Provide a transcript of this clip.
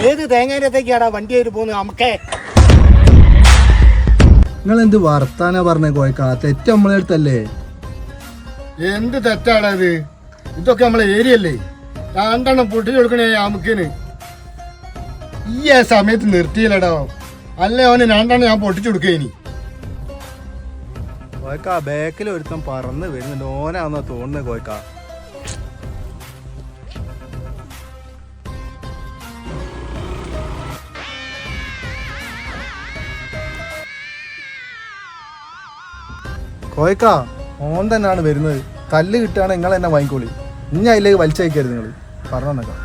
ഏത് തേങ്ങേരത്തേക്കാടാ വണ്ടിയായിട്ട് പോകുന്നത് നമുക്കേ? നിങ്ങൾ എന്ത് വർത്താനാ പറഞ്ഞ കോയക്ക? തെറ്റ് നമ്മളെ അടുത്തല്ലേ? എന്ത് തെറ്റാണത്? ഇതൊക്കെ നമ്മളെ ഏരിയ അല്ലേ? രണ്ടെണ്ണം പൊട്ടിച്ചു കൊടുക്കണേ നമുക്കിന്. ഈ ആ സമയത്ത് നിർത്തിയില്ലടോ, അല്ലേ അവന് രണ്ടെണ്ണം ഞാൻ പൊട്ടിച്ചു കൊടുക്കേനി. കോയക്ക ബാക്കിൽ ഒരുത്തം പറന്ന് വരുന്നുണ്ട്, ഓനാന്നാ തോന്നുന്നത് കോയക്ക. കോയക്ക ഓൻ തന്നെയാണ് വരുന്നത്. കല്ല് കിട്ടുകയാണെങ്കിൽ നിങ്ങൾ എന്നെ വാങ്ങിക്കോളി. ഇനി അതിലേക്ക് വലിച്ചയക്കരുത് നിങ്ങൾ പറഞ്ഞേക്കാം.